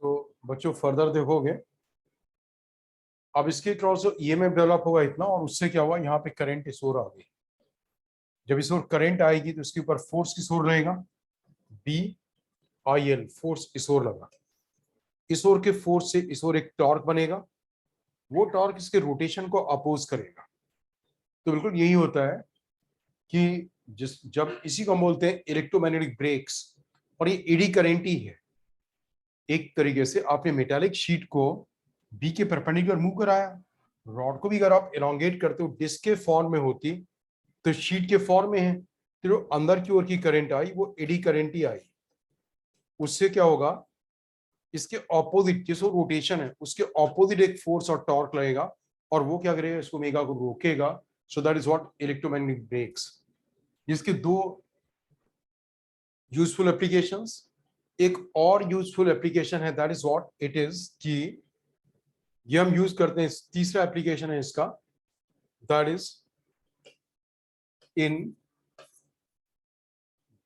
तो बच्चों फर्दर देखोगे, अब इसके क्रॉस जो ईएमएफ डेवलप होगा इतना, और उससे क्या हुआ, यहाँ पे करंट इस ओर आ गई। जब इस ओर करंट आएगी तो इसके ऊपर फोर्स किस ओर रहेगा, बी आई एल, फोर्स इस ओर लगा। इस ओर के फोर्स से इस ओर एक टॉर्क बनेगा, वो टॉर्क इसके रोटेशन को अपोज करेगा। तो बिल्कुल यही होता है कि जब इसी को हम बोलते हैं इलेक्ट्रोमैग्नेटिक ब्रेक्स, और ये एडी करंट ही है। एक तरीके से आपने मेटालिक शीट को बी के परपेंडिकुलर मूव कराया, रॉड को भी अगर आप एलोंगेट करते हो डिस्क के फॉर्म में होती तो शीट के फॉर्म में है, तो जो अंदर की ओर की करंट आई वो एडी करंट ही आई। उससे क्या होगा, इसके ऑपोजिट जिस रोटेशन है उसके ऑपोजिट एक फोर्स और टॉर्क लगेगा, और वो क्या करेगा, इसको ओमेगा को रोकेगा। So that is what electromagnetic brakes. जिसके दो यूजफुल एप्लीकेशंस, एक और यूजफुल एप्लीकेशन है, that is what it is कि ये हम यूज करते हैं, तीसरा एप्लीकेशन है इसका, that is in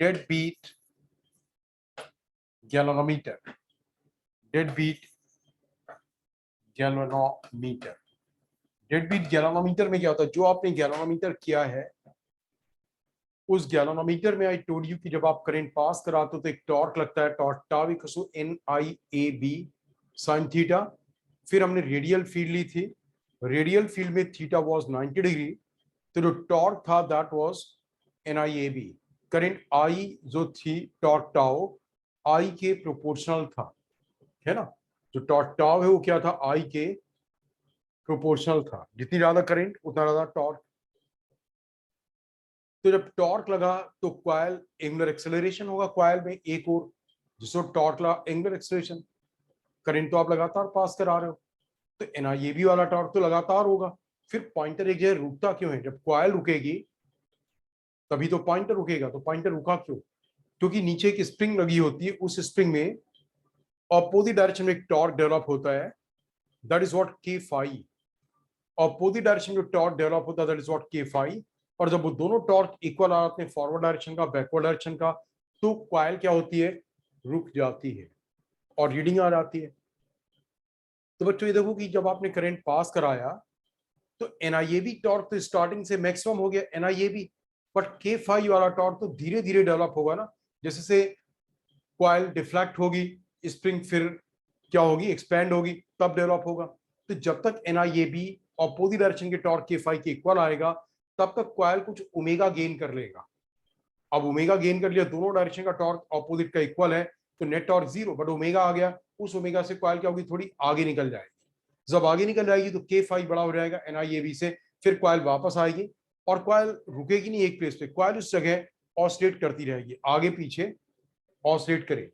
dead beat galvanometer. Dead beat galvanometer, dead beat galvanometer में क्या होता है, जो आपने गैल्वेनोमीटर किया है उस गैल्वेनोमीटर में आई टोल्ड यू कि जब आप करंट पास कराते हो तो एक टॉर्क लगता है, torque tau equals to NIAB sin theta. फिर हमने रेडियल फील्ड ली थी, रेडियल फील्ड में थीटा वाज 90 डिग्री, तो जो टॉर्क था that was NIAB। Current I जो थी टॉर्क टाउ आई के प्रोपोर्शनल था, है ना। जो टॉर्क टाउ है वो क्या था, आई के प्रोपोर्शनल था, जितनी ज्यादा करंट उतना ज्यादा टॉर्क। तो जब टॉर्क लगा तो कॉइल एंगुलर एक्सेलरेशन होगा, कॉइल में एक और जिसको टॉर्क लगा एंगुलर एक्सेलरेशन। करंट तो आप लगातार पास करा रहे हो, तो NIAB वाला टॉर्क तो लगातार होगा। फिर पॉइंटर एक जगह रुकता क्यों है, जब कॉइल रुकेगी तभी तो पॉइंटर रुकेगा। तो पॉइंटर रुका क्यों, क्योंकि नीचे एक स्प्रिंग लगी होती है, उस स्प्रिंग में ऑपोजिट डायरेक्शन में एक टॉर्क डेवलप होता है, that is what K phi. Opposite direction में टॉर्क डेवलप होता है, that is what K phi. और जब वो दोनों टॉर्क इक्वल आ जाते हैं, फॉरवर्ड डायरेक्शन का बैकवर्ड डायरेक्शन का, तो कॉइल क्या होती है, रुक जाती है और रीडिंग आ जाती है। तो बच्चों ये देखो कि जब आपने करंट पास कराया तो NIAB टॉर्क तो स्टार्टिंग से मैक्सिमम हो गया NIAB, बट K फाई वाला टॉर्क तो धीरे धीरे डेवलप होगा ना। जैसे से कॉइल डिफ्लेक्ट होगी, स्प्रिंग फिर क्या होगी, एक्सपैंड होगी, तब डेवलप होगा। तो जब तक NIAB ऑपोजिट डायरेक्शन के टॉर्क K फाई के इक्वल आएगा तब तक कॉइल कुछ ओमेगा गेन कर लेगा। अब ओमेगा गेन कर लिया, दोनों डायरेक्शन का टॉर्क ऑपोजिट का इक्वल है, तो net torque zero, but omega आ गया, उस ओमेगा से कॉइल क्या होगी, थोड़ी आगे निकल जाएगी। जब आगे निकल जाएगी तो K फाई बड़ा हो जाएगा NIAB से, फिर कॉइल वापस आएगी और कॉइल रुकेगी नहीं एक प्लेस पे, कॉइल उस जगह ऑसिलेट करती रहेगी, आगे पीछे ऑसिलेट करेगी।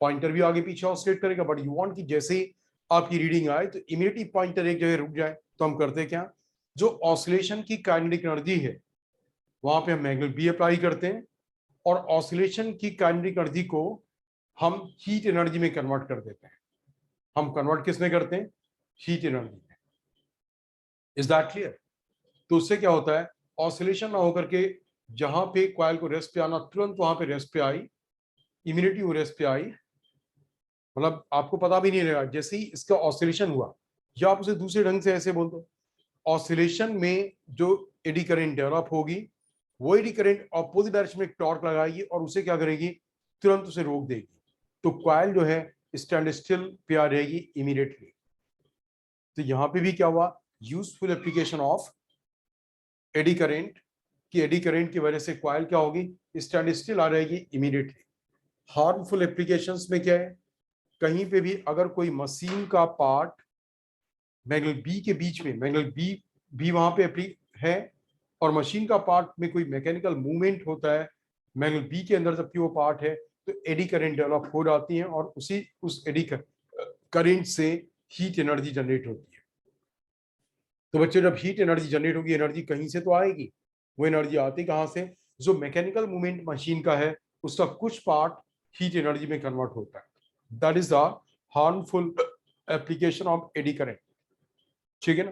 पॉइंटर भी आगे पीछे ऑसिलेट करेगा, बट यू वांट कि जैसे ही आपकी रीडिंग आए तो इमीडिएटली पॉइंटर एक जगह रुक जाए। तो हम करते क्या, जो ऑसिलेशन की काइनेटिक एनर्जी है वहां पे हम मैग्नेट बी अप्लाई करते हैं, और ऑसिलेशन की काइनेटिक एनर्जी को हम हीट एनर्जी में कन्वर्ट कर देते हैं। हम कन्वर्ट किस में करते हैं, हीट एनर्जी में। Is that clear. तो उससे क्या होता है, ऑसिलेशन ना होकर के जहां पे कॉइल को रेस्ट पे आना तुरंत वहां पे रेस्ट पे आई, इम्यूनिटी वो रेस्ट पे आई, मतलब आपको पता भी नहीं लगा जैसे ही इसका ऑसिलेशन हुआ। या आप उसे दूसरे ढंग से ऐसे बोल दो, ऑसिलेशन में जो एडी करंट डेवलप होगी वो एडी करंट ऑपोजिट डायरेक्शन में एक टॉर्क लगाएगी और उसे क्या करेगी, तुरंत उसे रोक देगी। तो कॉइल जो है स्टैंड स्टिल पे आ रहेगी इमीडिएटली। तो यहां पे भी क्या हुआ, useful application of eddy current, कि एडी करंट की वजह से कॉइल क्या होगी, स्टैंड स्टिल आ रहेगी इमीडिएटली। हार्मफुल एप्लीकेशंस में क्या है, कहीं पे भी अगर कोई मशीन का पार्ट मैग्नेट बी के बीच में, मैग्नेट बी भी वहां पे है, और मशीन का पार्ट में कोई मैकेनिकल मूवमेंट होता है मैग्नेट बी के अंदर जबकि वो पार्ट है, तो एडी करंट डेवलप हो जाती है और उस एडी करंट से हीट एनर्जी जनरेट होती है। तो बच्चे जब हीट एनर्जी जनरेट होगी, एनर्जी कहीं से तो आएगी, वो एनर्जी आती कहाँ से, जो मैकेनिकल मूवमेंट मशीन का है उसका कुछ पार्ट हीट एनर्जी में कन्वर्ट होता है। That is the harmful application of eddy current. ठीक है ना।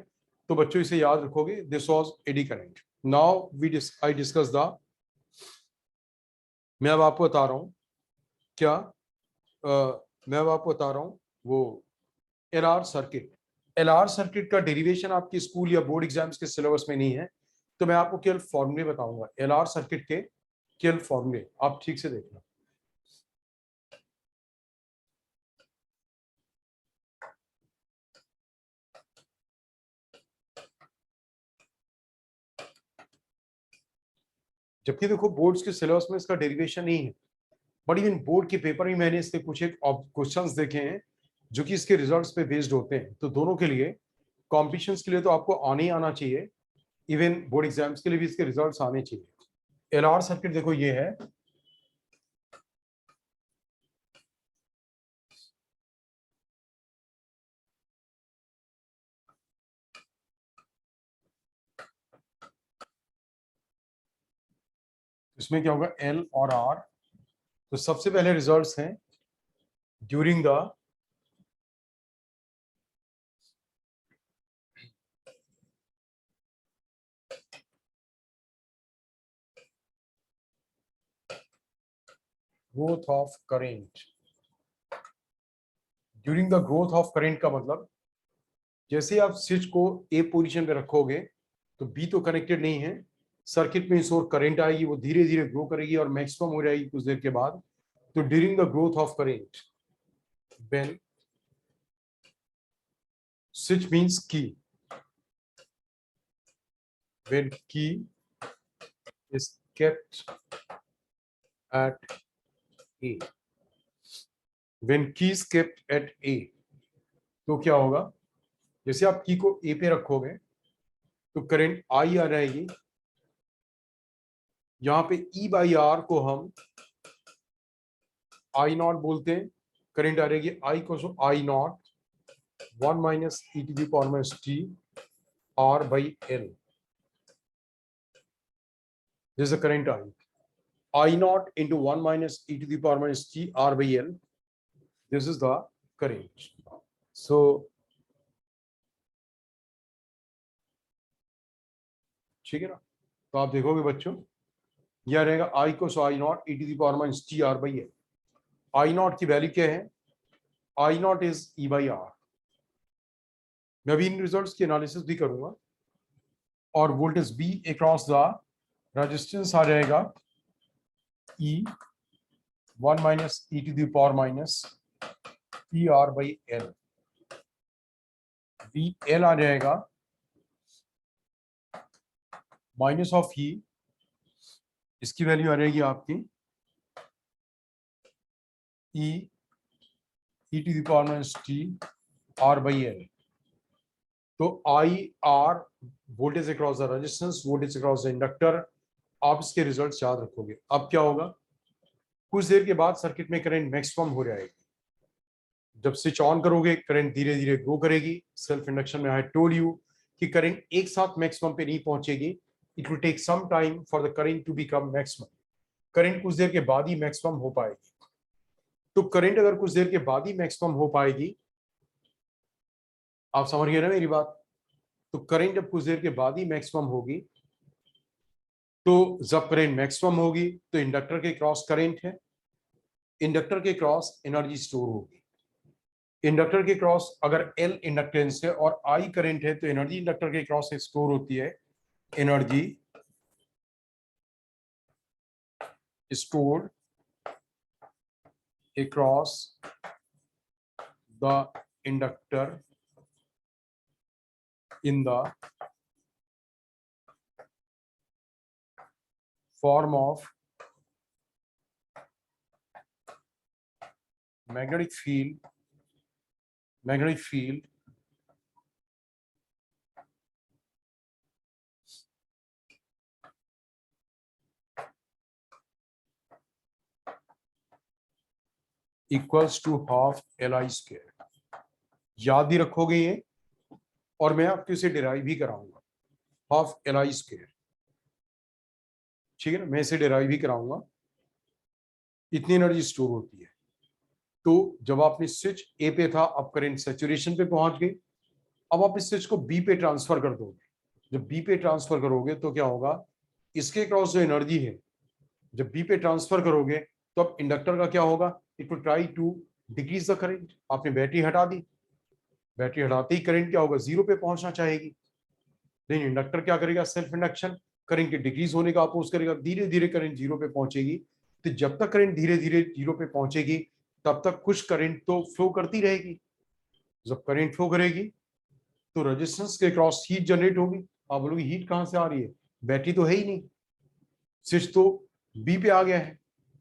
तो बच्चों इसे याद रखोगे, this was eddy current. Now I discuss the, मैं अब आपको बता रहा हूं क्या, मैं अब आपको बता रहा हूं वो एलआर सर्किट। एलआर सर्किट का डेरिवेशन आपके स्कूल या बोर्ड एग्जाम्स के सिलेबस में नहीं है, तो मैं आपको केवल फॉर्मूले बताऊंगा। एलआर सर्किट के केवल फॉर्मूले आप ठीक से देखना। जबकि देखो बोर्ड्स के सिलेबस में इसका डेरिवेशन नहीं है, बट इवन बोर्ड के पेपर में मैंने इसके कुछ एक क्वेश्चंस देखे हैं जो कि इसके रिजल्ट्स पे बेस्ड होते हैं। तो दोनों के लिए, कॉम्पिटिशन्स के लिए तो आपको आने ही आना चाहिए, इवन बोर्ड एग्जाम्स के लिए भी इसके रिजल्ट्स आने चाहिए। एलआर सर्किट देखो ये है, इसमें क्या होगा, एल और आर। तो सबसे पहले रिजल्ट्स हैं during the growth of current. During the growth of current का मतलब, जैसे आप स्विच को ए पोजीशन पे रखोगे तो बी तो कनेक्टेड नहीं है, सर्किट में सोर्स करंट आएगी, वो धीरे धीरे ग्रो करेगी और मैक्सिमम हो जाएगी कुछ देर के बाद। तो during the growth of current, when switch means की, व्हेन की is kept at A, when की इज केप्ट एट ए, तो क्या होगा, जैसे आप की को ए पे रखोगे तो करंट आई आ जाएगी, यहां पे ई बाई आर को हम आई नॉट बोलते हैं, करंट आ रहेगी आई को I naught 1 minus e to the power minus T R by l, this is current I, I naught into 1 minus e to the power minus t r by L. This is the current. So, ठीक है ना? तो आप देखोगे बच्चों, यह रहेगा I को सो I naught e to the power minus t r by L. I naught की वैल्यू क्या है? I naught is E by R. मैं भी इन रिजल्ट्स की एनालिसिस भी करूंगा। और voltage B across the resistance आ जाएगा E 1 minus e to the power minus t r by L. V L आ जाएगा माइनस ऑफ ई, इसकी वैल्यू आ जाएगी आपकी e e to the power minus T R by l. तो I R voltage across the resistance, voltage across the inductor, आप इसके results याद रखोगे। अब क्या होगा, कुछ देर के बाद सर्किट में करंट मैक्सिमम हो जाएगी, जब स्विच ऑन करोगे करंट धीरे धीरे ग्रो करेगी। सेल्फ इंडक्शन में आई टोल्ड यू कि करंट एक साथ मैक्सिमम पे नहीं पहुंचेगी, it will take some time for the current to become maximum. Current कुछ देर के बाद ही मैक्सिमम हो पाएगी। तो करंट अगर कुछ देर के बाद ही मैक्सिमम हो पाएगी, आप समझ गए ना मेरी बात? तो करंट जब कुछ देर के बाद ही मैक्सिमम होगी, तो जब करंट मैक्सिमम होगी तो इंडक्टर के क्रॉस करंट है, इंडक्टर के क्रॉस एनर्जी स्टोर होगी। इंडक्टर के क्रॉस अगर एल इंडक्टेंस है और आई करंट है, तो एनर्जी इंडक्टर के क्रॉस से स्टोर होती है, energy stored across the inductor in the form of magnetic field equals to half Li square। याद ही रखोगे ये, और मैं आपको इसे डिराइव भी कराऊंगा, हाफ Li स्क्वायर। ठीक है ना, मैं इसे डिराइव भी कराऊंगा। इतनी एनर्जी स्टोर होती है। तो जब आपने स्विच ए पे था, अब करंट सैचुरेशन पे पहुंच गई, अब आप इस स्विच को बी पे ट्रांसफर कर दोगे। जब बी पे ट्रांसफर करोगे तो क्या होगा, इसके क्रॉस जो एनर्जी है, जब बी पे ट्रांसफर करोगे तो अब इंडक्टर का क्या होगा, it will try to decrease the current, आपने बैटरी हटा दी, बैटरी हटाते ही करंट क्या होगा, जीरो पे पहुंचना चाहेगी। लेकिन इंडक्टर क्या करेगा, सेल्फ इंडक्शन, करंट के डिक्रीज होने का अपोज करेगा, धीरे धीरे करंट जीरो पे पहुंचेगी। तो जब तक करंट धीरे धीरे जीरो पे पहुंचेगी तब तक कुछ करंट तो फ्लो करती रहेगी। जब करंट फ्लो करेगी तो रेजिस्टेंस के क्रॉस हीट जनरेट होगी। आप बोलोगे हीट कहां से आ रही है, बैटरी तो है ही नहीं, स्विच तो बी पे आ गया है।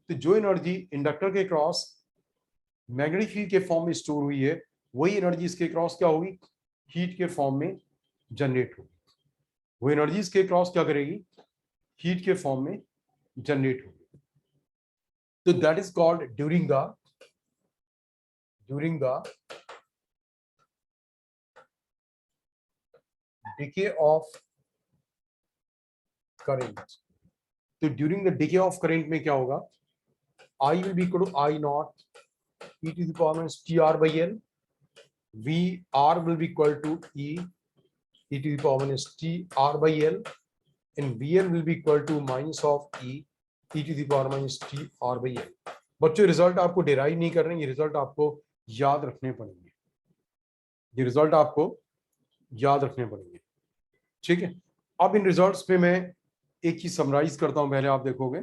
तो जो एनर्जी इंडक्टर के क्रॉस मैग्नेटिक फील्ड के फॉर्म में स्टोर हुई है, वही एनर्जी इसके क्रॉस क्या होगी, हीट के फॉर्म में जनरेट होगी। वो एनर्जी इसके क्रॉस क्या करेगी, हीट के फॉर्म में जनरेट होगी। तो that is called during the decay of current. तो during the decay of current में क्या होगा, I will be equal to I naught e to the power minus tr by l, vr will be equal to e to the power minus tr by l, and vl will be equal to minus of e to the power minus tr by l। बच्चों result आपको derive नहीं करने, ये result आपको याद रखने पड़ेंगे, ये रिजल्ट आपको याद रखने पड़ेंगे, ठीक है। अब इन रिजल्ट्स पे मैं एक चीज समराइज करता हूं, पहले आप देखोगे,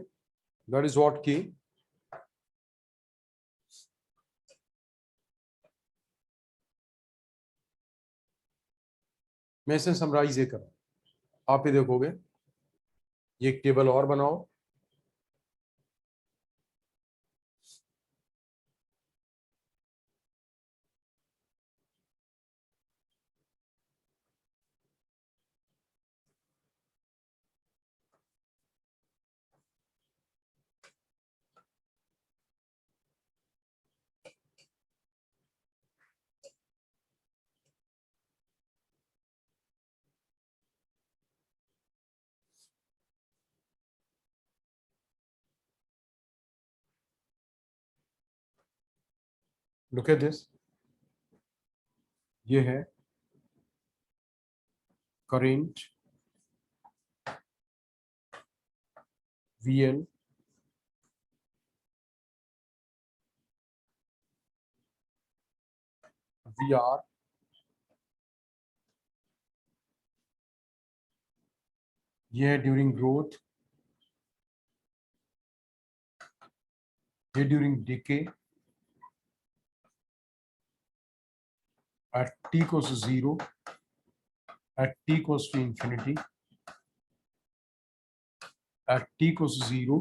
दैट इज व्हाट की मैं इसे समराइज ये कर रहा हूं, आप ये देखोगे, ये एक टेबल और बनाओ, लुक एट दिस, ये है करंट VL, VR, ये है ड्यूरिंग ग्रोथ, ये during decay, at t equals to 0, at t equals to infinity, at t equals to 0,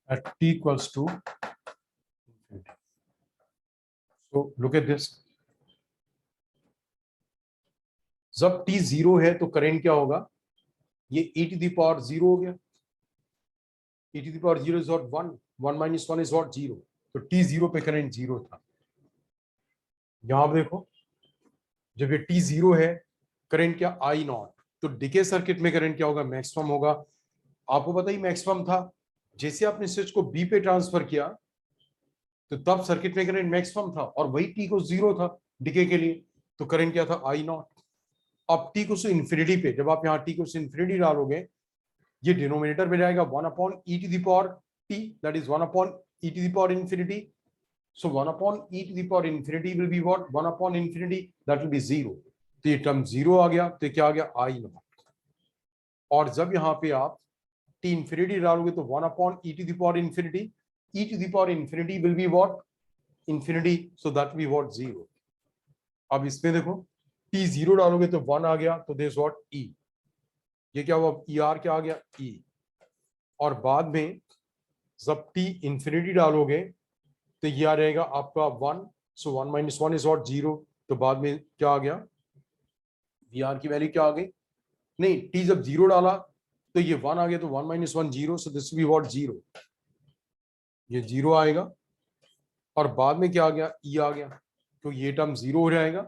at t equals to infinity. So look at this, जब t 0 है तो current क्या होगा, ये e to the power 0 हो गया, e to the power 0 is what 1, 1 minus 1 is what 0, तो t 0 पे करंट 0 था। यहां आप देखो, जब ये t 0 है, करंट क्या I नॉट, तो डिके सर्किट में करंट क्या होगा, मैक्सिमम होगा। आपको पता ही मैक्सिमम था, जैसे आपने स्विच को बी पे ट्रांसफर किया तो तब सर्किट में करंट मैक्सिमम था, और वही टी को 0 था डिके के लिए, तो करंट क्या था, I नॉट। अब टी को इन्फिनिटी पे, जब आप यहाँ टी को इन्फिनिटी डालोगे, ये डिनोमिनेटर में जाएगा 1 upon e to the power t, that is 1 upon e to the power infinity. So 1 upon e to the power infinity will be what? 1 upon infinity, that will be 0. तो ये term 0 आ गया, तो क्या आ गया, I not. और जब यहाँ पे आप t infinity डालोगे तो 1 upon e to the power infinity, e to the power infinity will be what? Infinity, so that will be what? 0. अब इसमें देखो, t 0 डालोगे तो 1 आ गया, तो this what? E, ये क्या हुआ, ER क्या आ गया, E। और बाद में जब t infinity डालोगे तो ये आ रहेगा आपका 1, सो 1 minus 1 is what? 0, तो बाद में क्या आ गया, VR की वैल्यू क्या आ गई, नहीं, t जब 0 डाला तो ये 1 आ गया, तो 1 minus 1 0, so this will be what, 0, ये 0 आएगा। और बाद में क्या आ गया, E आ गया, तो ये टर्म 0 हो जाएगा,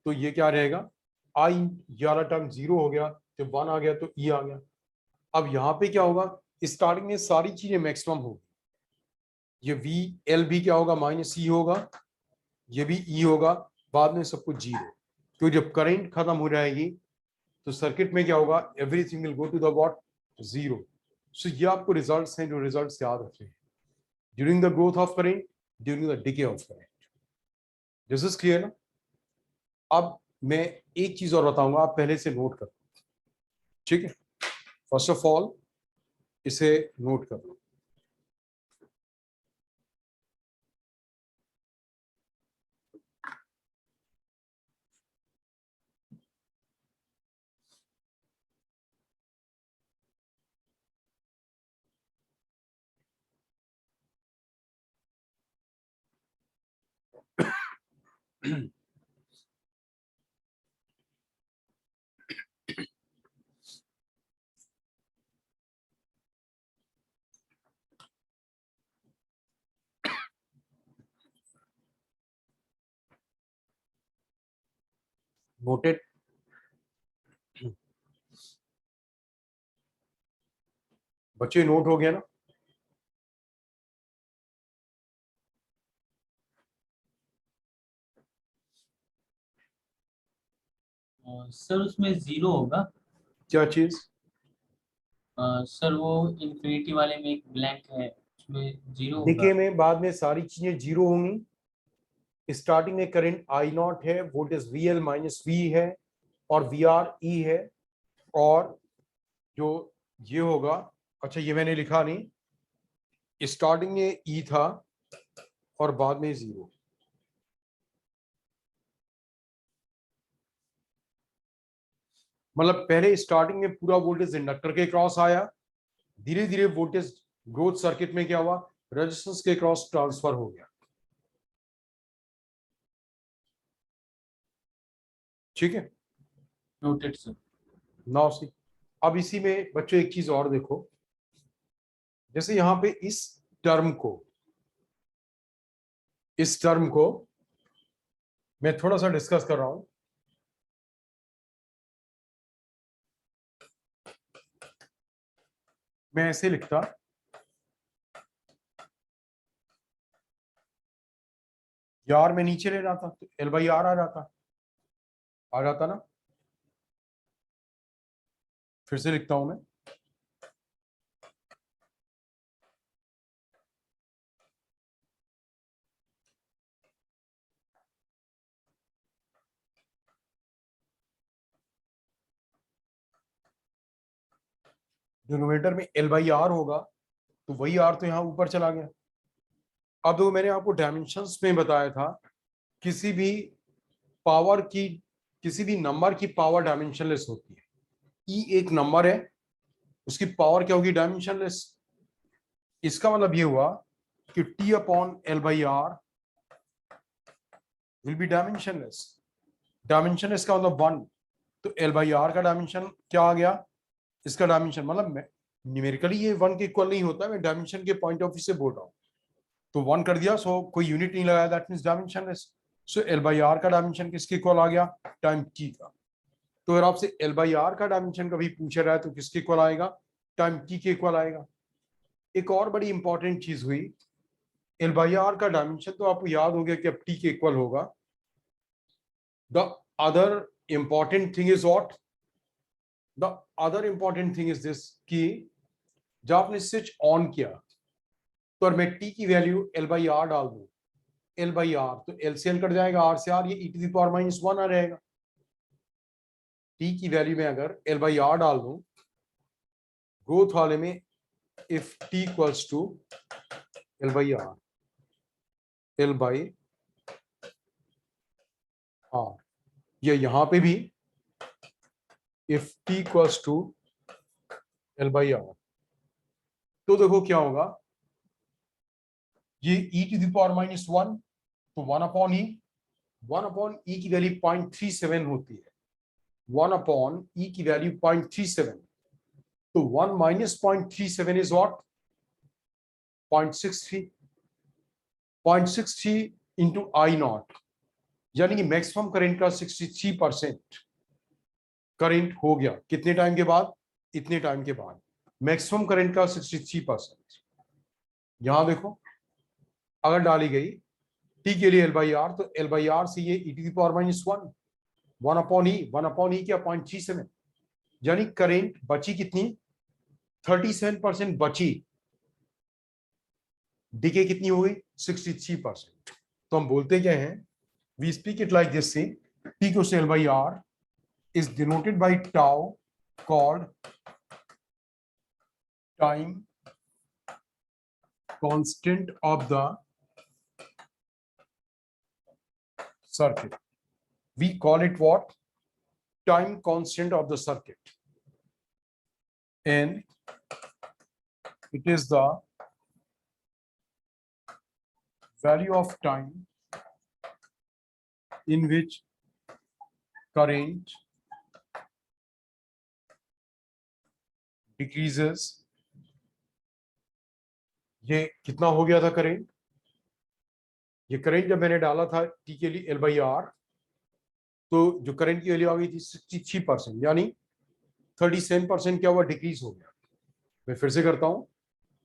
तो ये क्या रहेगा, I, ये वाला टर्म 0 हो गया, तो 1 आ गया, तो E आ गया। अब यहाँ पे क्या होगा, स्टार्टिंग में सारी चीजें मैक्सिमम होगी, ये VL भी क्या होगा, माइनस E होगा, ये भी E होगा, बाद में सब कुछ 0, क्योंकि जब करंट खत्म हो जाएगी तो सर्किट में क्या होगा, everything will go to the what, 0। So ये आपको रिजल्ट्स हैं जो रिजल्ट्स याद रखने हैं। During the growth of current, during the decay of current. This is clear ना? अब मैं एक चीज और बताऊंगा, आप पहले से नोट कर, ठीक है? फर्स्ट ऑफ ऑल इसे नोट कर लो। नोटेड? बच्चे नोट हो गया ना? सर उसमें जीरो होगा। क्या चीज? सर वो इन्फिनिटी वाले में एक ब्लैंक है, उसमें जीरो होगा। डिके में बाद में सारी चीजें जीरो होंगी। स्टार्टिंग में करंट आई नॉट है, voltage V L minus V है, और वी आर ई है, और जो ये होगा, अच्छा ये मैंने लिखा नहीं, स्टार्टिंग में ई था और बाद में जीरो। मतलब पहले स्टार्टिंग में पूरा वोल्टेज इंडक्टर के क्रॉस आया, धीरे धीरे वोल्टेज ग्रोथ सर्किट में क्या हुआ, रेजिस्टेंस के क्रॉस ट्रांसफर हो गया। ठीक है? Noted sir. नाउ सी, अब इसी में बच्चों एक चीज और देखो, जैसे यहां पे इस टर्म को मैं थोड़ा सा डिस्कस कर रहा हूं। मैं ऐसे लिखता, यार मैं नीचे ले जाता तो एल बाई आर आ जाता ना। फिर से लिखता हूं मैं, डिनोमिनेटर में एल बाई आर होगा, तो वही आर तो यहां ऊपर चला गया। अब तो मैंने आपको डायमेंशंस में बताया था, किसी भी पावर की, किसी भी नंबर की पावर डायमेंशनलेस होती है। ई एक नंबर है, उसकी पावर क्या होगी, डायमेंशनलेस। इसका मतलब ये हुआ कि T upon L by R will be dimensionless. Dimensionless का मतलब वन, तो एल बाई आर का डायमेंशन क्या आ गया, इसका डायमेंशन, मतलब न्यूमेरिकली ये वन के इक्वल नहीं होता, मैं डायमेंशन के पॉइंट ऑफ व्यू से बोल रहा हूँ। तो वन कर दिया, सो कोई यूनिट नहीं लगाया, that means dimensionless. So L by R का डायमेंशन किसके इक्वल आ गया, टाइम टी का। तो अगर आपसे एल बाई आर का डायमेंशन कभी पूछा रहा है तो किसके इक्वल आएगा, टाइम टी के इक्वल आएगा। एक और बड़ी इंपॉर्टेंट चीज हुई, एल बाई आर का डायमेंशन तो आपको याद हो गया कि अब टी के इक्वल होगा। The other important thing is what, the other important thing is this, कि जब आपने स्विच ऑन किया तो अगर मैं टी की वैल्यू एल बाई आर डाल दूं, एल बाई आर तो एल से एल कट जाएगा, आर से आर, ये e to the power minus one आ रहेगा। टी की वैल्यू में अगर एल बाई आर डाल दूं, ग्रोथ वाले में if T equals to L by R, L by R, या यहां पे भी if T equals to L by R, तो देखो क्या होगा, ये e to the power minus one, तो वन अपॉन ई की वैल्यू 0.37 होती है, वन अपॉन ई की वैल्यू 0.37, तो one minus 0.37 is what, 0.63, 0.63 into I not, यानी कि मैक्सिमम करंट का 63% करंट हो गया। कितने टाइम के बाद, इतने टाइम के बाद मैक्सिमम करंट का 63%। यहां देखो, अगर डाली गई टी के लिए एल बाई आर, तो एल बाई आर से ये e to the power minus one, one upon e क्या, 0.37, यानी करेंट बची कितनी, 37% बची। डिके कितनी हो गई 63%। तो हम बोलते क्या हैं, we speak it like this, see T Q L by R is denoted by tau called time constant of the circuit. We call it what? Time constant of the circuit. And it is the value of time in which current decreases. ये कितना हो गया था current? ये current जब मैंने डाला था टी के लिए L by R, तो जो करंट की वैल्यू आ गई थी 63%, यानी 37% क्या हुआ, डिक्रीज हो गया। मैं फिर से करता हूं,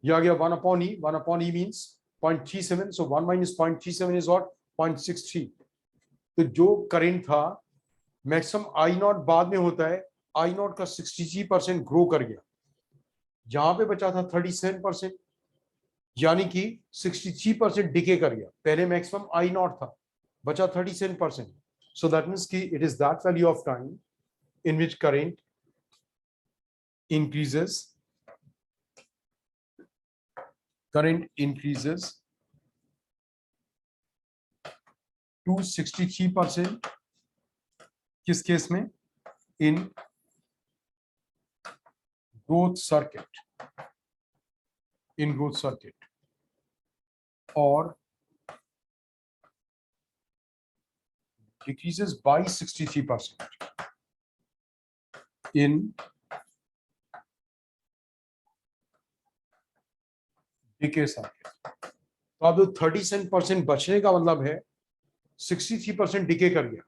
ये आ गया 1/E means 0.37, so 1 minus 0.37 is what 0.63। तो जो करंट था मैक्सिमम आई नॉट बाद में होता है, आई नॉट का 63% ग्रो कर गया, जहां पे बचा था 37%, यानी कि 63% डिके कर गया। पहले मैक्सिमम आई नॉट था, बचा 37%। सो दैट मीन्स कि it is that value of time in which current increases to 63%। किस केस में? इन ग्रोथ सर्किट, और decreases by 63% in decay circuit। तो अब 37% बचने का मतलब है 63% डिके कर गया।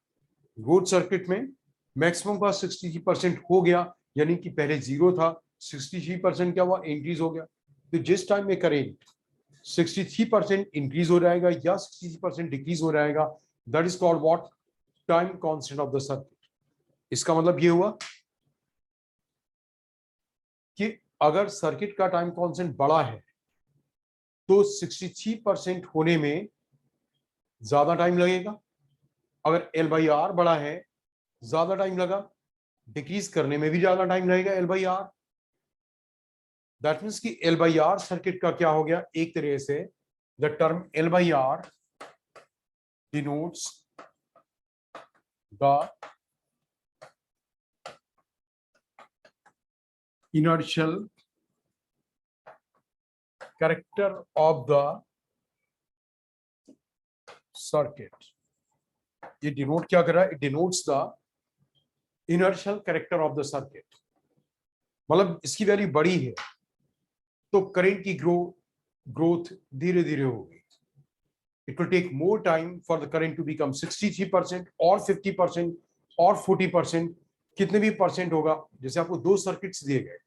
ग्रोथ सर्किट में मैक्सिमम का 63% हो गया, यानी कि पहले जीरो था, 63% क्या हुआ, इंक्रीज हो गया। तो जिस टाइम में करेंट 63% इंक्रीज हो जाएगा या 63% डिक्रीज हो जाएगा, that is called what, time constant of the circuit. इसका मतलब ये हुआ कि अगर सर्किट का टाइम कांस्टेंट बड़ा है तो 63% होने में ज्यादा टाइम लगेगा। अगर L by R बड़ा है, ज्यादा टाइम लगा, डिक्रीज करने में भी ज्यादा टाइम लगेगा L by R। That means कि L by R सर्किट का क्या हो गया, एक तरह से the term L by R denotes the inertial character of the circuit। ये डिनोट क्या कर रहा है, it denotes the inertial character of the circuit. मतलब इसकी वैल्यू बड़ी है तो करंट की ग्रोथ धीरे धीरे होगी। It will take more time for the current to become 63% और 50% और 40%, कितने भी परसेंट होगा। जैसे आपको दो सर्किट्स दिए गए,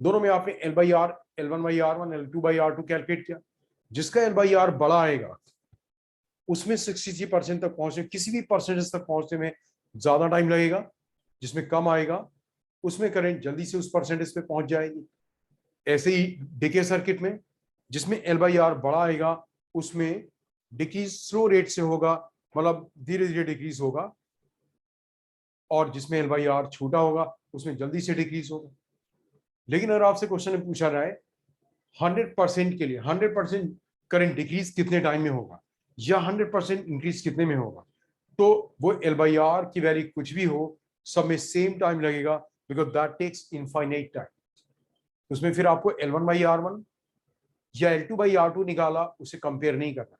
दोनों में आपने L by R, L1 by R1, L2 by R2 calculate किया। जिसका L by R बड़ा आएगा उसमें 63% तक पहुंचे, किसी भी परसेंटेज तक पहुंचने में ज्यादा टाइम लगेगा। जिसमें कम आएगा उसमें करंट जल्दी से उस परसेंटेज पे पहुंच जाएगी। ऐसे ही डिके सर्किट में जिसमें L by R बड़ा आएगा उसमें डिक्रीज स्लो रेट से होगा, मतलब धीरे धीरे डिक्रीज होगा, और जिसमें L by R छोटा होगा उसमें जल्दी से डिक्रीज होगा। लेकिन अगर आपसे क्वेश्चन में पूछा जाए 100% के लिए 100% करंट डिक्रीज कितने टाइम में होगा या 100% इंक्रीज कितने में होगा, तो वो L by R की वैल्यू कुछ भी हो, सब में सेम टाइम लगेगा, because that takes infinite time. उसमें फिर आपको L1 by R1 या L2 by R2 निकाला, उसे कंपेयर नहीं करना।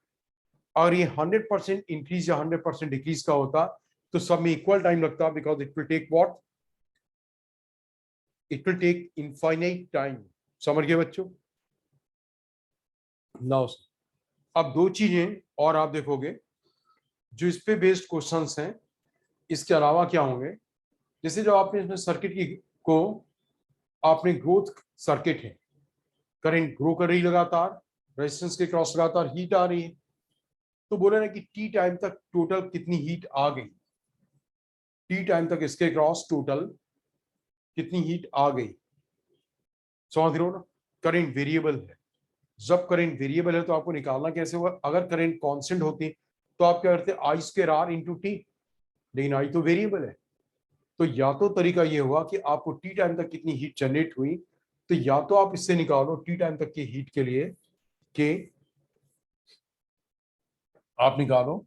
और ये 100% इंक्रीज या 100% डिक्रीज का होता तो सब में इक्वल टाइम लगता, because it will take what, it will take infinite time. समझ गए बच्चों? नाउ अब दो चीजें और आप देखोगे जो इस पे बेस्ड क्वेश्चंस हैं, इसके अलावा क्या होंगे। जैसे जो आपने इसमें सर्किट की को आपने ग्रोथ सर्किट है, करंट ग्रो कर रही लगातार, रेजिस्टेंस के क्रॉस लगातार हीट आ रही है, तो बोले ना कि टी टाइम तक टोटल कितनी हीट आ गई, टी टाइम तक इसके क्रॉस टोटल कितनी हीट आ गई। समझ रहे हो ना, करंट वेरिएबल है, जब करंट वेरिएबल है तो आपको निकालना कैसे होगा, अगर करंट कांस्टेंट होती तो आप क्या करते, आई स्क्वायर आर इंटू टी, लेकिन आई तो वेरिएबल है। तो या तो तरीका ये हुआ कि आपको टी टाइम तक कितनी हीट जनरेट हुई, तो या तो आप इससे निकालो टी टाइम तक की हीट के लिए कि आप निकालो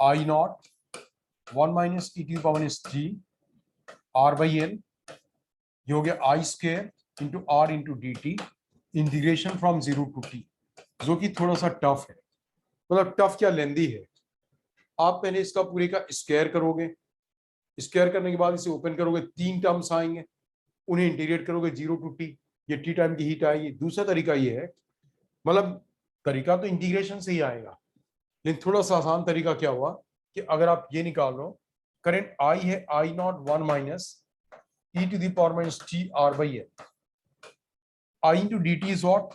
I naught 1 minus e to power T are by L, ये हो गया I square into R into D T, integration from 0 to T, जो कि थोड़ा सा टफ है। मतलब टफ क्या, लेंदी है। आप पहले इसका पूरे का स्क्वायर करोगे, स्क्वायर करने के बाद इसे ओपन करोगे, 3 टर्म्स आएंगे, उन्हें इंटीग्रेट करोगे 0 टू टी, ये टी टाइम की हीट आएगी। दूसरा तरीका ये है, मतलब तरीका तो इंटीग्रेशन से ही आएगा, लेकिन थोड़ा सा आसान तरीका क्या हुआ कि अगर आप ये निकाल लो, करंट आई है I naught 1 minus e to the power minus T R by L, I into D T is what,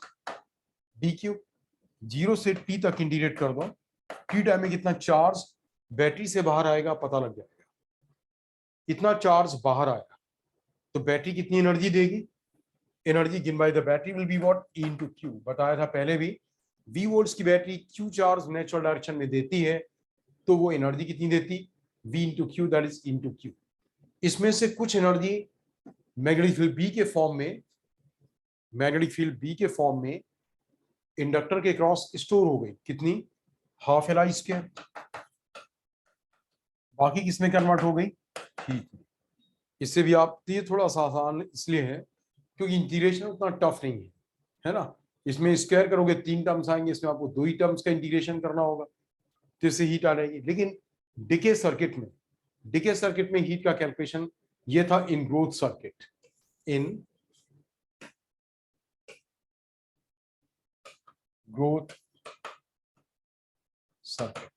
D Q, 0 से टी तक इंटीग्रेट कर दो, टी टाइम में कितना चार्ज बैटरी से बाहर आएगा पता लग जाएगा। इतना चार्ज बाहर आया तो बैटरी कितनी एनर्जी देगी, energy given by the battery will be what, E into Q। बताया था पहले भी, V वोल्ट्स की battery Q charge natural direction में देती है, तो वो एनर्जी कितनी देती, V into Q, that is into Q। इसमें से कुछ एनर्जी मैग्नेटिक फील्ड B के फॉर्म में, मैग्नेटिक फील्ड B के फॉर्म में इंडक्टर के क्रॉस स्टोर हो गई, कितनी, हाफ एल आई स्क्वायर। बाकी किसमें कन्वर्ट हो गई, हीट में। इससे भी आप, ये थोड़ा सा आसान इसलिए है क्योंकि इंटीग्रेशन उतना टफ नहीं है ना। इसमें स्क्वायर करोगे 3 टर्म्स आएंगे, इसमें आपको 2 ही टर्म्स का इंटीग्रेशन करना होगा, तो इससे हीट आ जाएगी। लेकिन डिके सर्किट में, डिके सर्किट में हीट का कैलकुलेशन ये था in growth circuit, in growth circuit.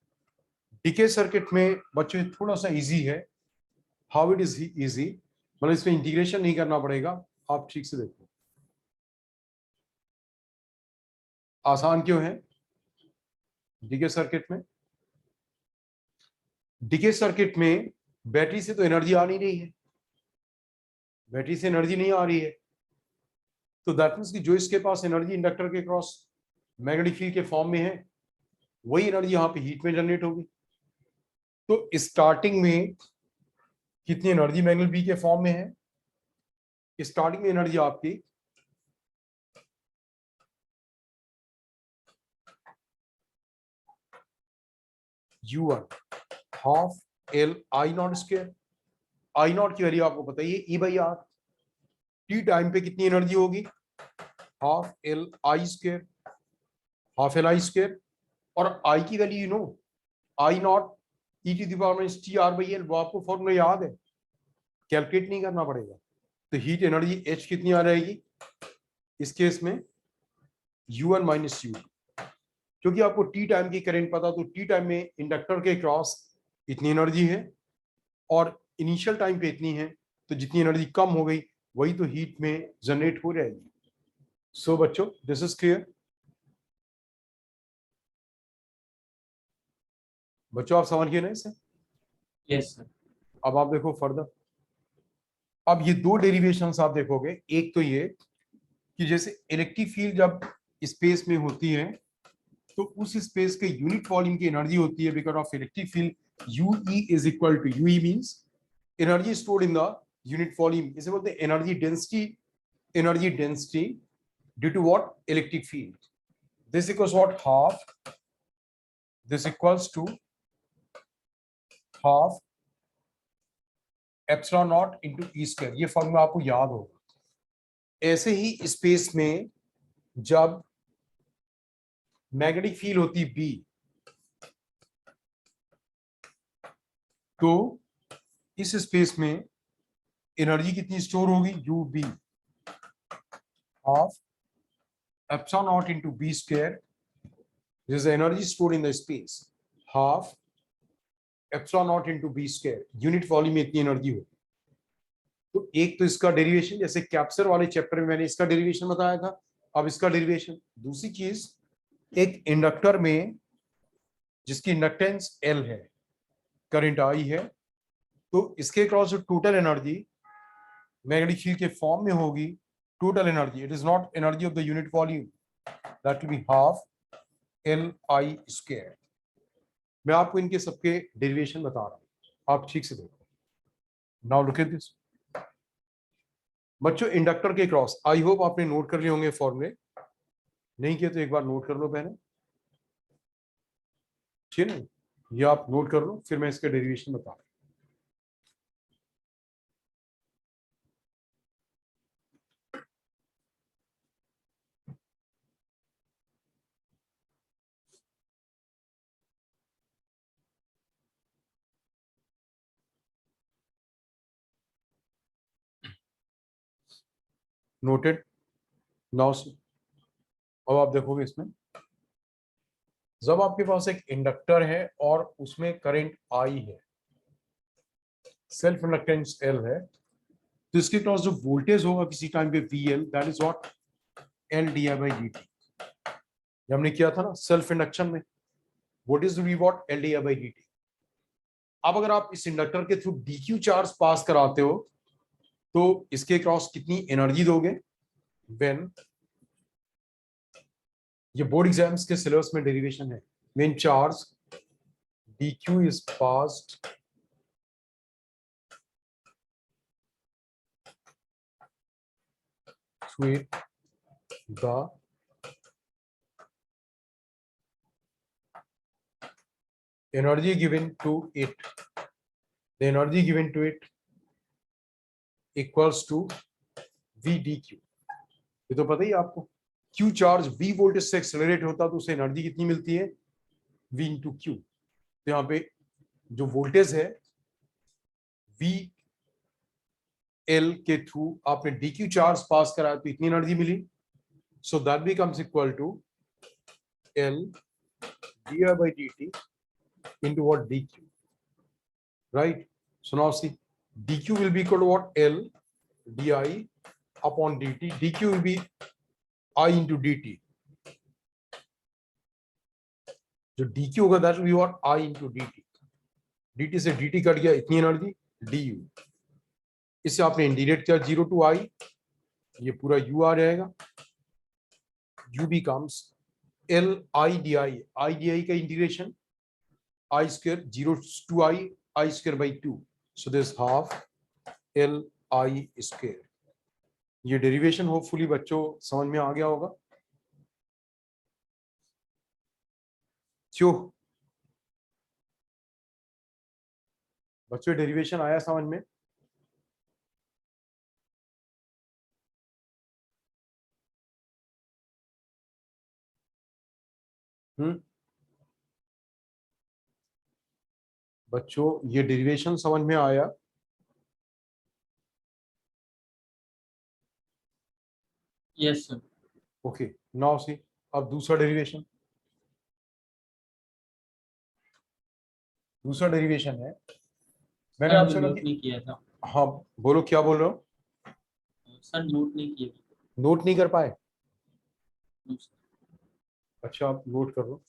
Decay circuit में बच्चों थोड़ा सा इजी है। हाउ इट इज इजी, मतलब इसमें इंटीग्रेशन नहीं करना पड़ेगा, आप ठीक से देखो। आसान क्यों है डीके सर्किट में, डीके सर्किट में बैटरी से तो एनर्जी आ नहीं रही है, बैटरी से एनर्जी नहीं आ रही है, तो दैट मींस कि जो इसके पास एनर्जी इंडक्टर के क्रॉस मैग्नेटिक फील्ड के फॉर्म में है, वही एनर्जी यहां पे हीट में जनरेट होगी। तो स्टार्टिंग में कितनी एनर्जी मैग्नेटिक फील्ड के फॉर्म में है, स्टार्टिंग में एनर्जी आपकी U1 half L I naught square, I naught की वैल्यू आपको पता ही है E by R. T time पे कितनी एनर्जी होगी, half L I square, half L I square, और आई की value you know, I naught e to the power minus T R by L, वो आपको फॉर्मूला याद है, कैलकुलेट नहीं करना पड़ेगा। तो हीट एनर्जी H कितनी आ जाएगी इस केस में, U1 माइनस U2, क्योंकि आपको टी टाइम की करंट पता, तो टी टाइम में इंडक्टर के क्रॉस इतनी एनर्जी है और इनिशियल टाइम पे इतनी है, तो जितनी एनर्जी कम हो गई वही तो हीट में जनरेट हो जाएगी। सो बच्चों दिस इज क्लियर। बच्चों आप समझ गए ना इसे, यस सर। अब आप देखो फर्दर। अब ये 2 डेरिवेशंस आप देखोगे, एक तो ये कि जैसे इलेक्ट्रिक फील्ड जब स्पेस में होती है तो उस स्पेस के यूनिट वॉल्यूम की एनर्जी होती है because of electric field, UE is equal to, UE means energy stored in the unit volume, इसे बोलते हैं energy density, energy density due to what, electric field. This equals what, half, this equals to half epsilon naught into E square, ये formula आपको याद होगा। ऐसे ही space में जब मैग्नेटिक फील्ड होती बी, तो इस स्पेस में एनर्जी कितनी स्टोर होगी, U B, half epsilon naught into B square, this is energy stored in the space, half epsilon naught into B square, unit volume में इतनी एनर्जी होगी। तो एक तो इसका डेरिवेशन, जैसे कैप्चर वाले चैप्टर में मैंने इसका डेरिवेशन बताया था, अब इसका डेरिवेशन। दूसरी चीज, एक इंडक्टर में जिसकी इंडक्टेंस L है, करंट I है, तो इसके क्रॉस जो टोटल एनर्जी मैग्नेटिक फील्ड के फॉर्म में होगी, total energy, it is not energy of the unit volume, that will be half LI square. मैं आपको इनके सबके डेरिवेशन बता रहा हूं, आप ठीक से देखो। नाउ लुक एट दिस बच्चों, इंडक्टर के क्रॉस, आई होप आपने नोट कर लिए होंगे फॉर्मूले, नहीं किए तो एक बार नोट कर लो पहले, ठीक है ना? ये आप नोट कर लो, फिर मैं इसके डेरिवेशन बता रहा हूं। नोटेड। नाउ अब आप देखोगे इसमें, जब आपके पास एक इंडक्टर है और उसमें करंट आई है, सेल्फ इंडक्टेंस L है, तो इसके क्रॉस जो वोल्टेज होगा किसी टाइम पे VL, that is what L di/dt। हमने किया था ना सेल्फ इंडक्शन में, what is V what L di/dt। अब अगर आप इस इंडक्टर के थ्रू dq चार्ज पास कराते हो तो इसके क्रॉस कितनी एनर्जी दोगे? व्हेन, ये बोर्ड एग्जाम्स के सिलेबस में डेरिवेशन है, when charge dq is passed through it, the energy given to it, the energy given to it equals to v dq। ये तो पता ही है आपको, q चार्ज v वोल्टेज से एक्सेलरेट होता तो उसे एनर्जी कितनी मिलती है? v into Q. तो यहाँ पे जो वोल्टेज है v L के थ्रू आपने dq चार्ज पास कराया तो इतनी एनर्जी मिली, so that becomes equal to L di/dt into what dq, right? So now see, dq will be equal to what? L di upon dt, dq will be I into dt, जो dq होगा that will be what? I into dt, dt से dt cut गया, इतनी energy du, इससे आपने integrate किया 0 to I, ये पूरा u आ जाएगा, u becomes L I di का integration I square 0 to I square by 2, so this half L I square। ये डेरिवेशन होपफुली बच्चों समझ में आ गया होगा। क्यों बच्चों, डेरिवेशन आया समझ में? बच्चों ये डेरिवेशन समझ में आया? Yes sir. Okay, now see, अब दूसरा डेरिवेशन, दूसरा डेरिवेशन है, मैंने सर आपसे कहा नोट कि, नहीं किया था। हाँ बोलो क्या बोल रहे हो? सर नोट नहीं किया था। नोट नहीं कर पाए? No, sir. अच्छा आप नोट कर लो।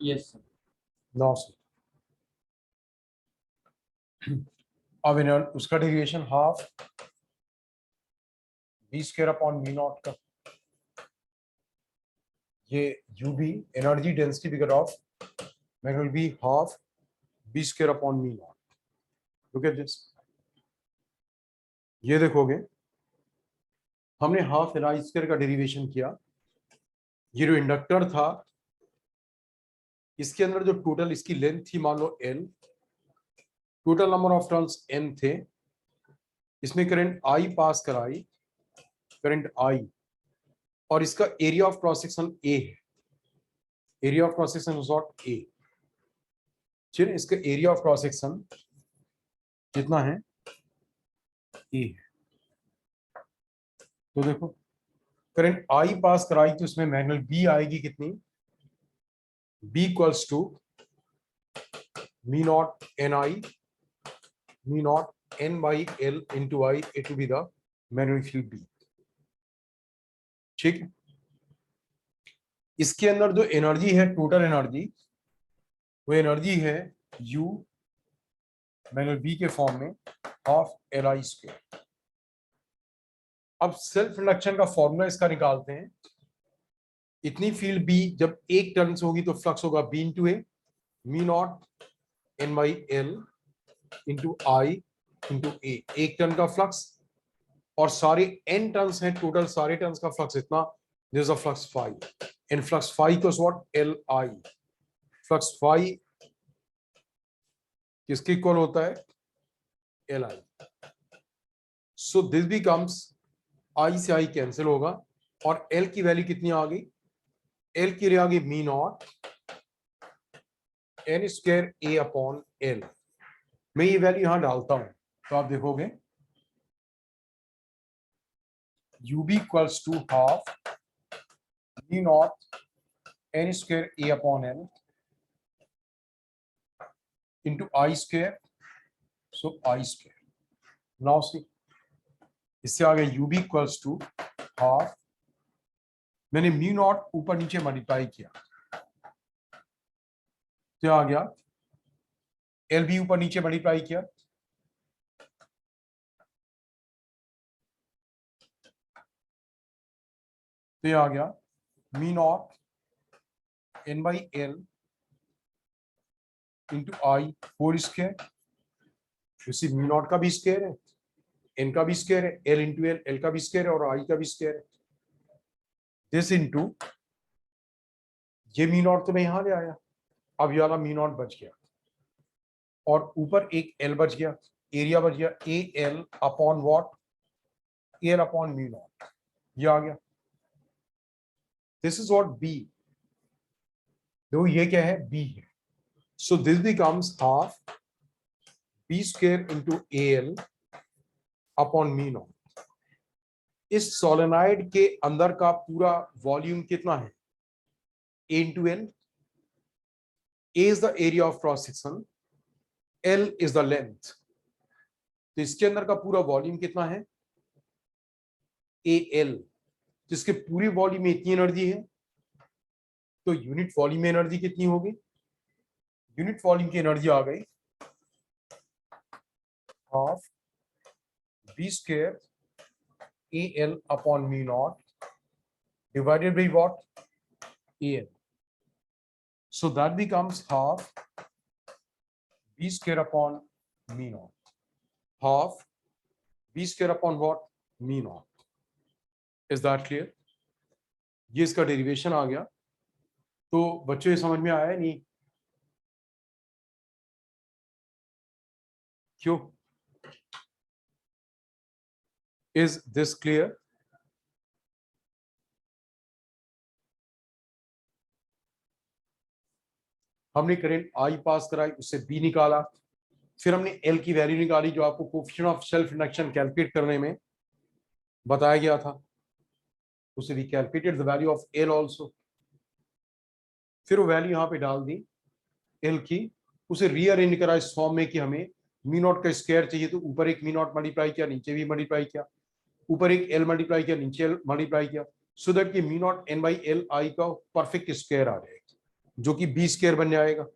Yes sir. नाउ सी, अब इन्होंने उसका derivation half v square upon v naught का, ये u भी energy density figure of magnet will be half v square upon v naught. Look at this, ये देखोगे हमने हाफ एल आई स्क्वायर का डेरिवेशन किया, ये जो इंडक्टर था इसके अंदर जो टोटल इसकी लेंथ थी मान लो L, total number of turns n थे, इसमें करंट I पास कराई, करंट I, और इसका area of cross section A है, area of cross section not A, चलिए इसका एरिया ऑफ क्रॉस सेक्शन कितना है? A है। तो देखो करंट I पास कराई तो इसमें मैग्नेट B आएगी कितनी? B equals to mu naught N I, mu naught N by L into I, it will be the magnetic field B. ठीक है, इसके अंदर जो एनर्जी है, टोटल एनर्जी, वो एनर्जी है U मैग्नेटिक बी के फॉर्म में हाफ एल आई स्क्वायर। अब सेल्फ इंडक्शन का फॉर्मूला इसका निकालते हैं। इतनी फील्ड बी जब एक टर्न से होगी तो फ्लक्स होगा B into A, mu naught N by L into I into A, एक टर्न का फ्लक्स, और सारे एन टर्न्स हैं टोटल, सारे टर्न्स का फ्लक्स इतना, this is a flux phi, and flux phi equals what, L I. Flux phi किसके equal होता है, L I. So this becomes, I से आई कैंसिल होगा, और एल की वैल्यू कितनी आ गई, एल की आ गई मी naught N square A upon L. मैं ये वैल्यू यहां डालता हूं तो आप देखोगे ub equals to half mu naught N square A upon L into I square, so I square. Now see, इससे आगे ub इक्वल्स टू हाफ, मैंने म्यू नॉट ऊपर नीचे मल्टीप्लाई किया तो आ गया, एल भी ऊपर नीचे मल्टीप्लाई किया तो ये आ गया मी naught N by L into I four square, इसी मी नॉट का भी स्क्वायर है, एन का भी स्क्वायर है, एल इंटू एल, एल का भी स्क्वायर है और आई का भी स्क्वायर है, दिस इंटू ये मी नॉट तो मैं यहां ले आया, अब ये वाला मी नॉट बच गया, और ऊपर एक एल बच गया, एरिया बच गया ए L upon what, L upon mu not, ये आ गया। दिस इज व्हाट बी, देखो ये क्या है, बी है, so this becomes half B square into A L upon mu naught. इस सोलेनॉइड के अंदर का पूरा वॉल्यूम कितना है, A into L, A is the area of cross section, L is the length, तो इसके अंदर का पूरा वॉल्यूम कितना है, ए एल, जिसके पूरी वॉल्यूम में इतनी एनर्जी है, तो यूनिट वॉल्यूम में एनर्जी कितनी होगी, यूनिट वॉल्यूम की एनर्जी आ गई half B square A L upon mu naught divided by what, A L, so that becomes half B square upon mu naught, half B square upon what, mu naught. Is that clear, ये इसका derivation आ गया। तो बच्चों ये समझ में आया नहीं, क्यों, इज दिस क्लियर, हमने करंट आई पास कराई, उससे बी निकाला, फिर हमने एल की वैल्यू निकाली जो आपको coefficient of self induction calculate करने में बताया गया था, उसे we calculated the value of L also, फिर वो वैल्यू यहाँ पे डाल दी एल की, उसे रीअरेंज करा इस फॉर्म में कि हमें मी नॉट का स्क्वायर चाहिए, तो ऊपर एक मी नॉट मल्टीप्लाई किया, नीचे भी मल्टीप्लाई किया, ऊपर एक एल मल्टीप्लाई किया, नीचे एल मल्टीप्लाई किया, सो दैट कि मी नॉट एन बाई एल आई का परफेक्ट स्क्वायर आ जाएगा, जो कि बी स्क्वायर बन जाएगा।